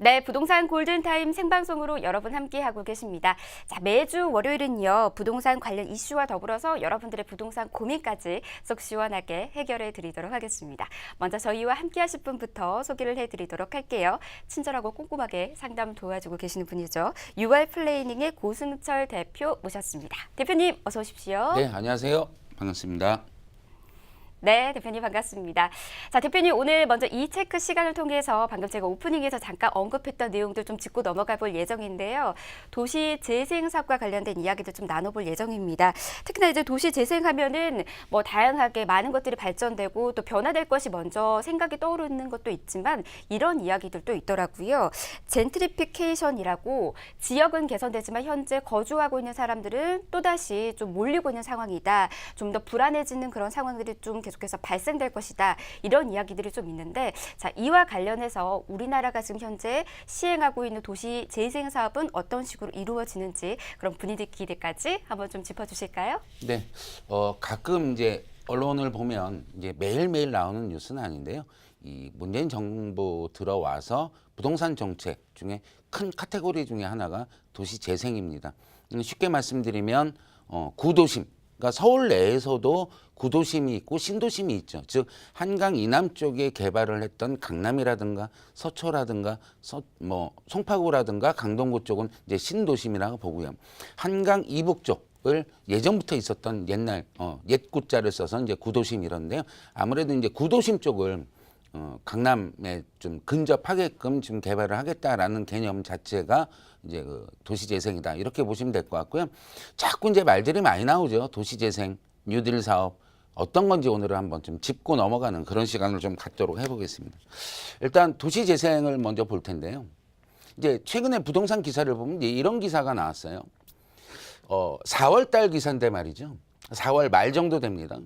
네, 부동산 골든타임 생방송으로 여러분 함께하고 계십니다. 자, 매주 월요일은요, 부동산 관련 이슈와 더불어서 여러분들의 부동산 고민까지 속 시원하게 해결해 드리도록 하겠습니다. 먼저 저희와 함께하실 분부터 소개를 해드리도록 할게요. 친절하고 꼼꼼하게 상담 도와주고 계시는 분이죠. UR 플래닝의 고승철 대표 모셨습니다. 대표님, 어서 오십시오. 네, 안녕하세요. 반갑습니다. 네, 대표님 반갑습니다. 자, 대표님 오늘 먼저 이 체크 시간을 통해서 방금 제가 오프닝에서 잠깐 언급했던 내용들 좀 짚고 넘어가 볼 예정인데요. 도시 재생 사업과 관련된 이야기도 좀 나눠볼 예정입니다. 특히나 이제 도시 재생하면은 뭐 다양하게 많은 것들이 발전되고 또 변화될 것이 먼저 생각이 떠오르는 것도 있지만 이런 이야기들도 있더라고요. 젠트리피케이션이라고 지역은 개선되지만 현재 거주하고 있는 사람들은 또다시 좀 몰리고 있는 상황이다. 좀 더 불안해지는 그런 상황들이 좀 계속해서 발생될 것이다. 이런 이야기들이 좀 있는데, 자, 이와 관련해서 우리나라가 지금 현재 시행하고 있는 도시 재생 사업은 어떤 식으로 이루어지는지 그런 분위기들까지 한번 좀 짚어주실까요? 네, 가끔 이제 언론을 보면 이제 매일매일 나오는 뉴스는 아닌데요. 이 문재인 정부 들어와서 부동산 정책 중에 큰 카테고리 중에 하나가 도시 재생입니다. 쉽게 말씀드리면 구도심, 그러니까 서울 내에서도 구도심이 있고 신도심이 있죠. 즉 한강 이남 쪽에 개발을 했던 강남이라든가 서초라든가 송파구라든가 강동구 쪽은 이제 신도심이라고 보고요. 한강 이북 쪽을 예전부터 있었던 옛날 옛구자를 써서 이제 구도심 이런데요. 아무래도 이제 구도심 쪽을 강남에 좀 근접하게끔 지금 개발을 하겠다라는 개념 자체가 이제 그 도시재생이다 이렇게 보시면 될 것 같고요. 자꾸 이제 말들이 많이 나오죠. 도시재생, 뉴딜 사업 어떤 건지 오늘은 한번 좀 짚고 넘어가는 그런 시간을 좀 갖도록 해보겠습니다. 일단 도시재생을 먼저 볼 텐데요. 이제 최근에 부동산 기사를 보면 이제 이런 기사가 나왔어요. 4월 달 기사인데 말이죠. 4월 말 정도 됩니다.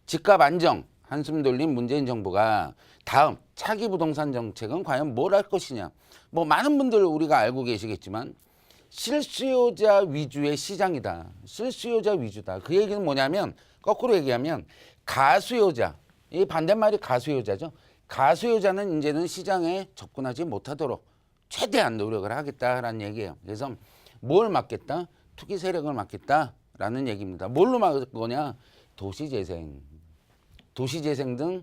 집값 안정 한숨 돌린 문재인 정부가 다음 차기 부동산 정책은 과연 뭘 할 것이냐. 뭐 많은 분들 우리가 알고 계시겠지만 실수요자 위주의 시장이다. 실수요자 위주다. 그 얘기는 뭐냐면 거꾸로 얘기하면 가수요자. 이 반대말이 가수요자죠. 가수요자는 이제는 시장에 접근하지 못하도록 최대한 노력을 하겠다라는 얘기예요. 그래서 뭘 막겠다? 투기 세력을 막겠다라는 얘기입니다. 뭘로 막을 거냐? 도시재생. 도시재생 등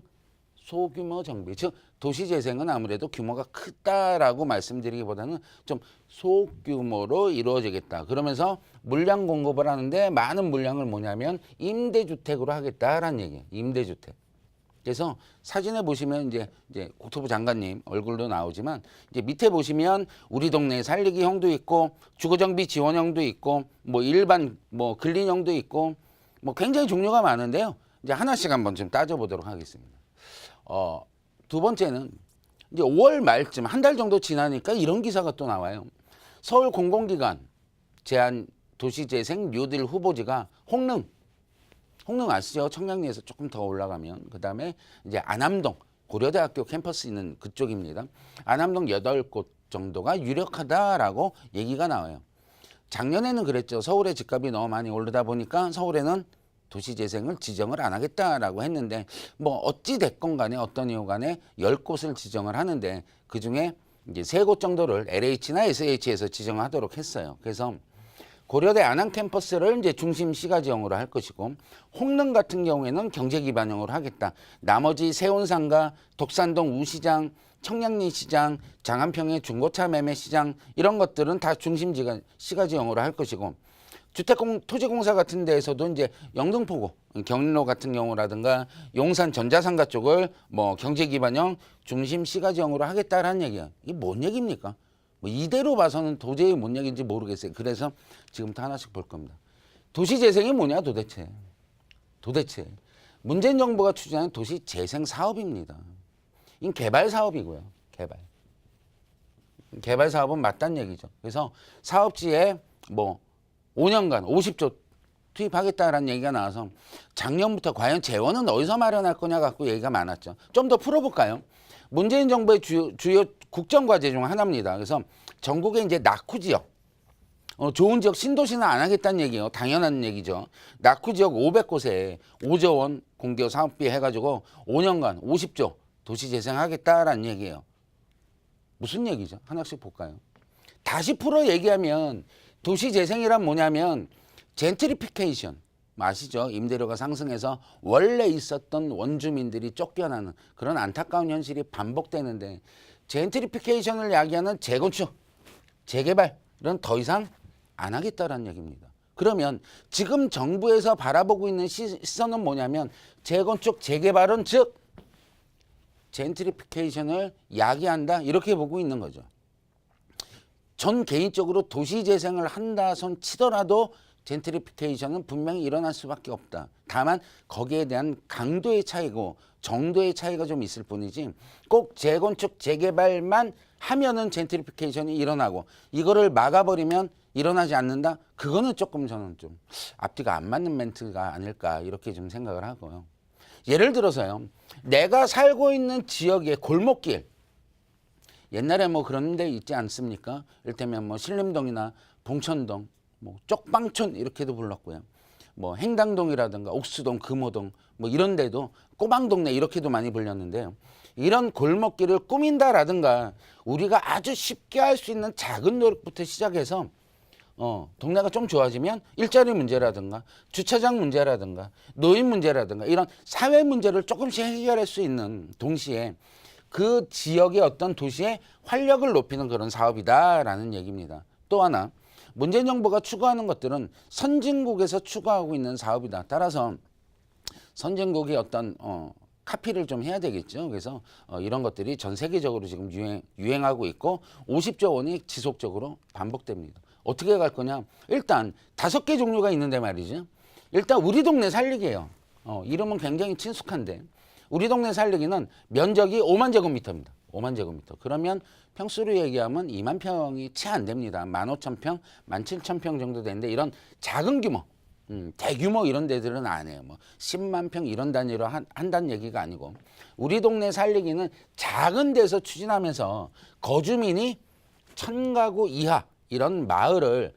소규모 정비, 즉 도시재생은 아무래도 규모가 크다라고 말씀드리기보다는 좀 소규모로 이루어지겠다. 그러면서 물량 공급을 하는데 많은 물량을 뭐냐면 임대주택으로 하겠다라는 얘기예요. 임대주택. 그래서 사진에 보시면 이제 국토부 장관님 얼굴도 나오지만 이제 밑에 보시면 우리 동네 살리기형도 있고 주거정비 지원형도 있고 뭐 일반 뭐 근린형도 있고 뭐 굉장히 종류가 많은데요. 이제 하나씩 한번 좀 따져보도록 하겠습니다. 두 번째는 이제 5월 말쯤 한 달 정도 지나니까 이런 기사가 또 나와요. 서울 공공기관 제한 도시재생 뉴딜 후보지가 홍릉 아시죠? 청량리에서 조금 더 올라가면 그다음에 이제 안암동 고려대학교 캠퍼스 있는 그쪽입니다. 안암동 8곳 정도가 유력하다라고 얘기가 나와요. 작년에는 그랬죠. 서울의 집값이 너무 많이 오르다 보니까 서울에는 도시재생을 지정을 안 하겠다라고 했는데 뭐 어찌 됐건 간에 어떤 이유 간에 10곳을 지정을 하는데 그중에 이제 3곳 정도를 LH나 SH에서 지정하도록 했어요. 그래서 고려대 안암 캠퍼스를 이제 중심 시가지형으로 할 것이고 홍릉 같은 경우에는 경제기반형으로 하겠다. 나머지 세운상가, 독산동 우시장, 청량리 시장, 장안평의 중고차 매매 시장 이런 것들은 다 중심 시가지형으로 할 것이고 토지공사 같은 데에서도 이제 영등포구, 경인로 같은 경우라든가 용산 전자상가 쪽을 뭐 경제기반형 중심 시가지형으로 하겠다라는 얘기야. 이게 뭔 얘기입니까? 뭐 이대로 봐서는 도저히 뭔 얘기인지 모르겠어요. 그래서 지금부터 하나씩 볼 겁니다. 도시재생이 뭐냐 도대체. 문재인 정부가 추진하는 도시재생 사업입니다. 이건 개발 사업이고요. 개발 사업은 맞다는 얘기죠. 그래서 사업지에 뭐 5년간 50조 투입하겠다라는 얘기가 나와서 작년부터 과연 재원은 어디서 마련할 거냐 갖고 얘기가 많았죠. 좀 더 풀어볼까요? 문재인 정부의 주요 국정과제 중 하나입니다. 그래서 전국에 이제 낙후 지역, 좋은 지역 신도시는 안 하겠다는 얘기예요. 당연한 얘기죠. 낙후 지역 500곳에 5조 원 공개 사업비 해가지고 5년간 50조 도시 재생하겠다라는 얘기예요. 무슨 얘기죠? 하나씩 볼까요? 다시 풀어 얘기하면 도시재생이란 뭐냐면 젠트리피케이션 아시죠? 임대료가 상승해서 원래 있었던 원주민들이 쫓겨나는 그런 안타까운 현실이 반복되는데 젠트리피케이션을 이야기하는 재건축, 재개발은 더 이상 안 하겠다라는 얘기입니다. 그러면 지금 정부에서 바라보고 있는 시선은 뭐냐면 재건축, 재개발은 즉 젠트리피케이션을 야기한다 이렇게 보고 있는 거죠. 전 개인적으로 도시재생을 한다 손 치더라도 젠트리피케이션은 분명히 일어날 수밖에 없다. 다만 거기에 대한 강도의 차이고 정도의 차이가 좀 있을 뿐이지 꼭 재건축, 재개발만 하면은 젠트리피케이션이 일어나고 이거를 막아버리면 일어나지 않는다? 그거는 조금 저는 좀 앞뒤가 안 맞는 멘트가 아닐까 이렇게 좀 생각을 하고요. 예를 들어서요. 내가 살고 있는 지역의 골목길 옛날에 뭐 그런 데 있지 않습니까? 이를테면 뭐 신림동이나 봉천동, 뭐 쪽방촌 이렇게도 불렀고요. 뭐 행당동이라든가 옥수동, 금호동 뭐 이런 데도 꼬방동네 이렇게도 많이 불렸는데요. 이런 골목길을 꾸민다라든가 우리가 아주 쉽게 할 수 있는 작은 노력부터 시작해서 동네가 좀 좋아지면 일자리 문제라든가 주차장 문제라든가 노인 문제라든가 이런 사회 문제를 조금씩 해결할 수 있는 동시에 그 지역의 어떤 도시의 활력을 높이는 그런 사업이다라는 얘기입니다. 또 하나 문재인 정부가 추구하는 것들은 선진국에서 추구하고 있는 사업이다. 따라서 선진국이 어떤 카피를 좀 해야 되겠죠. 그래서 이런 것들이 전 세계적으로 지금 유행하고 있고 50조 원이 지속적으로 반복됩니다. 어떻게 갈 거냐? 일단 5개 종류가 있는데 말이죠. 일단 우리 동네 살리기예요. 이름은 굉장히 친숙한데 우리 동네 살리기는 면적이 5만 제곱미터입니다. 5만 제곱미터. 그러면 평수로 얘기하면 2만 평이 채 안 됩니다. 15,000평, 17,000평 정도 되는데 이런 작은 규모, 대규모 이런 데들은 안 해요. 뭐 10만 평 이런 단위로 한다는 얘기가 아니고 우리 동네 살리기는 작은 데서 추진하면서 거주민이 1,000가구 이하 이런 마을을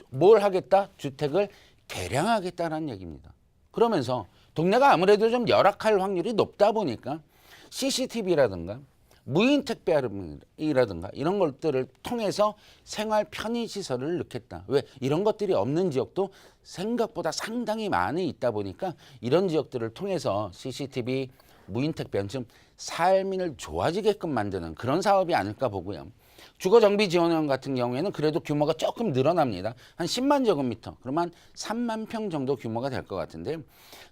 뭘 하겠다? 주택을 개량하겠다는 얘기입니다. 그러면서 동네가 아무래도 좀 열악할 확률이 높다 보니까 CCTV라든가 무인 택배라든가 이런 것들을 통해서 생활 편의 시설을 넣겠다. 왜? 이런 것들이 없는 지역도 생각보다 상당히 많이 있다 보니까 이런 지역들을 통해서 CCTV, 무인 택배, 좀 삶을 좋아지게끔 만드는 그런 사업이 아닐까 보고요. 주거정비지원원 같은 경우에는 그래도 규모가 조금 늘어납니다. 한 10만 제곱미터, 그러면 3만 평 정도 규모가 될 것 같은데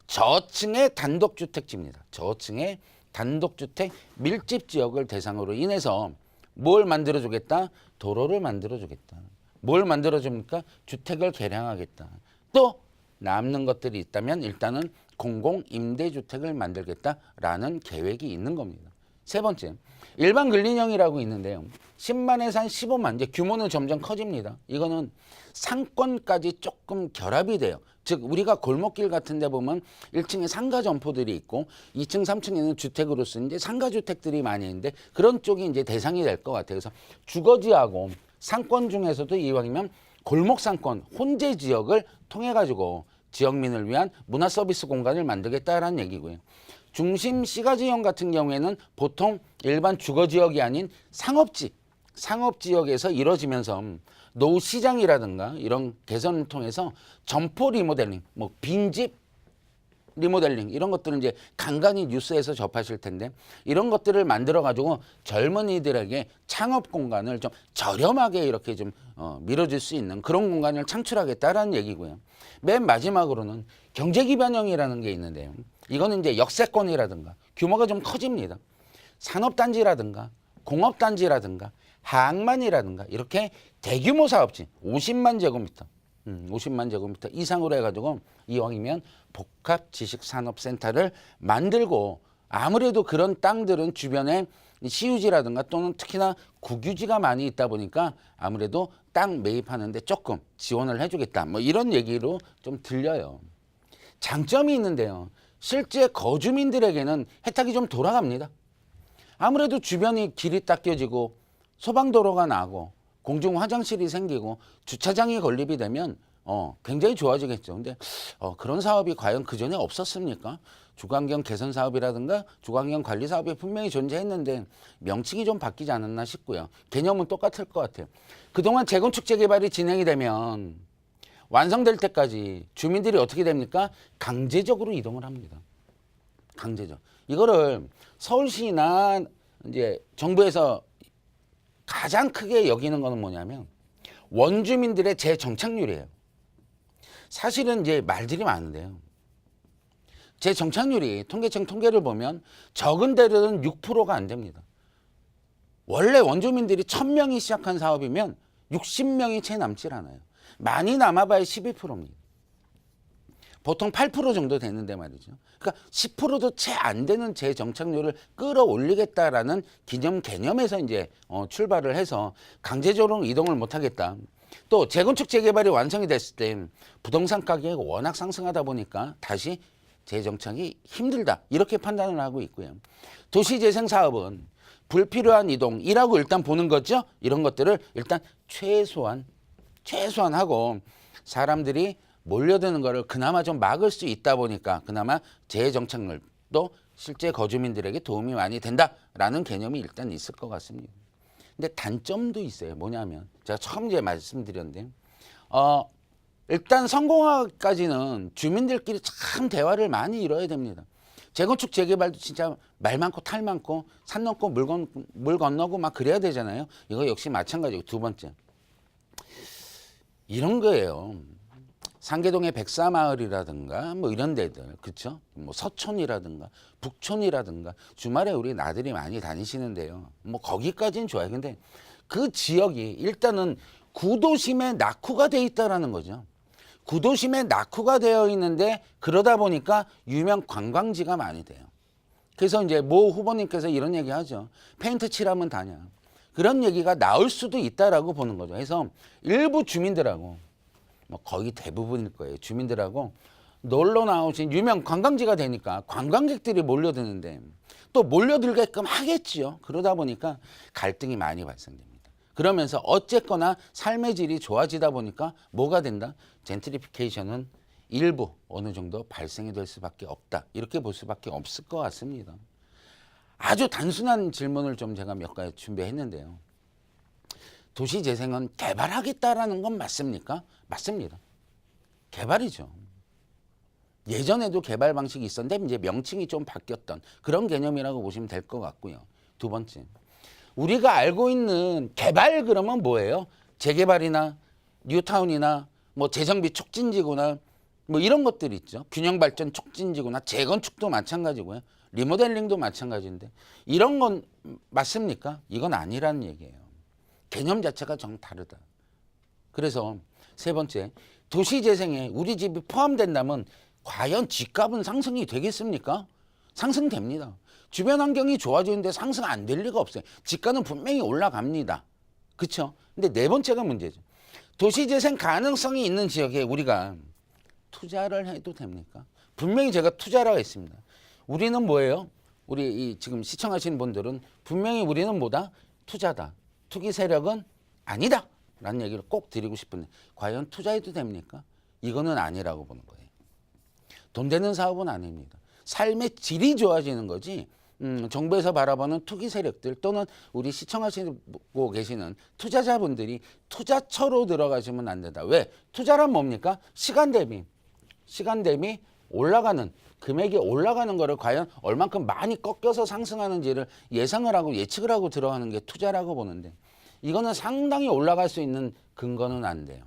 저층의 단독주택지입니다. 저층의 단독주택 밀집 지역을 대상으로 인해서 뭘 만들어주겠다? 도로를 만들어주겠다. 뭘 만들어줍니까? 주택을 개량하겠다. 또 남는 것들이 있다면 일단은 공공임대주택을 만들겠다라는 계획이 있는 겁니다. 세 번째, 일반 근린형이라고 있는데요. 10만에서 한 15만, 이제 규모는 점점 커집니다. 이거는 상권까지 조금 결합이 돼요. 즉 우리가 골목길 같은 데 보면 1층에 상가 점포들이 있고 2층, 3층에는 주택으로 쓰는 이제 상가 주택들이 많이 있는데 그런 쪽이 이제 대상이 될 것 같아요. 그래서 주거지하고 상권 중에서도 이왕이면 골목 상권, 혼재 지역을 통해 가지고 지역민을 위한 문화 서비스 공간을 만들겠다라는 얘기고요. 중심 시가지형 같은 경우에는 보통 일반 주거지역이 아닌 상업지역에서 이루어지면서 노후시장이라든가 이런 개선을 통해서 점포 리모델링, 뭐 빈집 리모델링 이런 것들은 이제 간간히 뉴스에서 접하실 텐데 이런 것들을 만들어 가지고 젊은이들에게 창업 공간을 좀 저렴하게 이렇게 좀 밀어줄 수 있는 그런 공간을 창출하겠다라는 얘기고요. 맨 마지막으로는 경제기반형이라는 게 있는데요. 이거는 이제 역세권이라든가 규모가 좀 커집니다. 산업단지라든가 공업단지라든가 항만이라든가 이렇게 대규모 사업지 50만 제곱미터 50만 제곱미터 이상으로 해가지고 이왕이면 복합지식산업센터를 만들고 아무래도 그런 땅들은 주변에 시유지라든가 또는 특히나 국유지가 많이 있다 보니까 아무래도 땅 매입하는데 조금 지원을 해주겠다 뭐 이런 얘기로 좀 들려요. 장점이 있는데요. 실제 거주민들에게는 혜택이 좀 돌아갑니다. 아무래도 주변이 길이 닦여지고 소방도로가 나고 공중 화장실이 생기고 주차장이 건립이 되면 굉장히 좋아지겠죠. 근데 그런 사업이 과연 그전에 없었습니까? 주거환경 개선 사업이라든가 주거환경 관리 사업이 분명히 존재했는데 명칭이 좀 바뀌지 않았나 싶고요. 개념은 똑같을 것 같아요. 그동안 재건축 재개발이 진행이 되면 완성될 때까지 주민들이 어떻게 됩니까? 강제적으로 이동을 합니다. 강제적. 이거를 서울시나 이제 정부에서 가장 크게 여기는 거는 뭐냐면 원주민들의 재정착률이에요. 사실은 이제 말들이 많은데요. 재정착률이 통계청 통계를 보면 적은 데로는 6%가 안 됩니다. 원래 원주민들이 1000명이 시작한 사업이면 60명이 채 남질 않아요. 많이 남아봐야 12%입니다. 보통 8% 정도 되는데 말이죠. 그러니까 10%도 채 안 되는 재정착률을 끌어올리겠다라는 개념에서 이제 출발을 해서 강제적으로 이동을 못 하겠다. 또 재건축 재개발이 완성이 됐을 때 부동산 가격이 워낙 상승하다 보니까 다시 재정착이 힘들다. 이렇게 판단을 하고 있고요. 도시재생 사업은 불필요한 이동이라고 일단 보는 거죠. 이런 것들을 일단 최소한 하고 사람들이 몰려드는 거를 그나마 좀 막을 수 있다 보니까 그나마 재정착률도 실제 거주민들에게 도움이 많이 된다라는 개념이 일단 있을 것 같습니다. 근데 단점도 있어요. 뭐냐면 제가 처음 이제 말씀드렸는데 일단 성공하기까지는 주민들끼리 참 대화를 많이 이뤄야 됩니다. 재건축 재개발도 진짜 말 많고 탈 많고 산 넘고 물 건너고 막 그래야 되잖아요. 이거 역시 마찬가지고 두 번째 이런 거예요. 상계동의 백사마을이라든가 뭐 이런 데들 그렇죠? 뭐 서촌이라든가 북촌이라든가 주말에 우리 나들이 많이 다니시는데요. 뭐 거기까지는 좋아요. 근데 그 지역이 일단은 구도심에 낙후가 돼 있다라는 거죠. 구도심에 낙후가 되어 있는데 그러다 보니까 유명 관광지가 많이 돼요. 그래서 이제 모 후보님께서 이런 얘기 하죠. 페인트 칠하면 다냐. 그런 얘기가 나올 수도 있다라고 보는 거죠. 그래서 일부 주민들하고 뭐 거의 대부분일 거예요. 주민들하고 놀러 나오신 유명 관광지가 되니까 관광객들이 몰려드는데 또 몰려들게끔 하겠지요. 그러다 보니까 갈등이 많이 발생됩니다. 그러면서 어쨌거나 삶의 질이 좋아지다 보니까 뭐가 된다? 젠트리피케이션은 일부 어느 정도 발생이 될 수밖에 없다. 이렇게 볼 수밖에 없을 것 같습니다. 아주 단순한 질문을 좀 제가 몇 가지 준비했는데요. 도시재생은 개발하겠다라는 건 맞습니까? 맞습니다. 개발이죠. 예전에도 개발 방식이 있었는데 이제 명칭이 좀 바뀌었던 그런 개념이라고 보시면 될 것 같고요. 두 번째, 우리가 알고 있는 개발 그러면 뭐예요? 재개발이나 뉴타운이나 뭐 재정비 촉진지구나 뭐 이런 것들이 있죠. 균형발전 촉진지구나 재건축도 마찬가지고요. 리모델링도 마찬가지인데 이런 건 맞습니까? 이건 아니라는 얘기예요. 개념 자체가 정 다르다. 그래서 세 번째, 도시재생에 우리 집이 포함된다면 과연 집값은 상승이 되겠습니까? 상승됩니다. 주변 환경이 좋아지는데 상승 안 될 리가 없어요. 집가는 분명히 올라갑니다. 그렇죠? 근데 네 번째가 문제죠. 도시재생 가능성이 있는 지역에 우리가 투자를 해도 됩니까? 분명히 제가 투자라고 했습니다. 우리는 뭐예요? 우리 지금 시청하시는 분들은 분명히 우리는 뭐다? 투자다. 투기 세력은 아니다. 라는 얘기를 꼭 드리고 싶은데 과연 투자해도 됩니까? 이거는 아니라고 보는 거예요. 돈 되는 사업은 아닙니다. 삶의 질이 좋아지는 거지 정부에서 바라보는 투기 세력들 또는 우리 시청하시고 계시는 투자자분들이 투자처로 들어가시면 안 된다. 왜? 투자란 뭡니까? 시간 대비 올라가는 금액이 올라가는 거를 과연 얼만큼 많이 꺾여서 상승하는지를 예상을 하고 예측을 하고 들어가는 게 투자라고 보는데 이거는 상당히 올라갈 수 있는 근거는 안 돼요.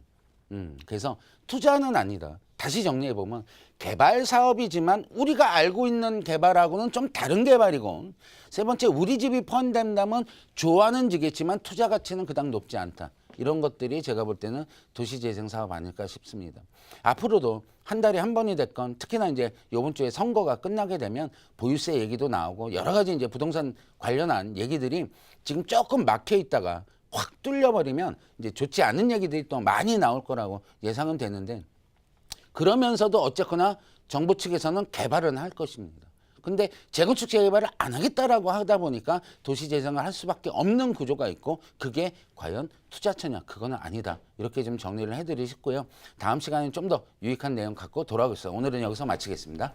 그래서 투자는 아니다. 다시 정리해 보면 개발 사업이지만 우리가 알고 있는 개발하고는 좀 다른 개발이고 세 번째 우리 집이 포함된다면 좋아는 지겠지만 투자 가치는 그닥 높지 않다. 이런 것들이 제가 볼 때는 도시재생 사업 아닐까 싶습니다. 앞으로도 한 달에 한 번이 됐건 특히나 이제 이번 주에 선거가 끝나게 되면 보유세 얘기도 나오고 여러 가지 이제 부동산 관련한 얘기들이 지금 조금 막혀 있다가 확 뚫려버리면 이제 좋지 않은 얘기들이 또 많이 나올 거라고 예상은 되는데 그러면서도 어쨌거나 정부 측에서는 개발은 할 것입니다. 근데 재건축 재개발을 안 하겠다라고 하다 보니까 도시 재생을 할 수밖에 없는 구조가 있고 그게 과연 투자처냐? 그거는 아니다. 이렇게 좀 정리를 해드리고 싶고요. 다음 시간에 좀 더 유익한 내용 갖고 돌아오겠습니다. 오늘은 여기서 마치겠습니다.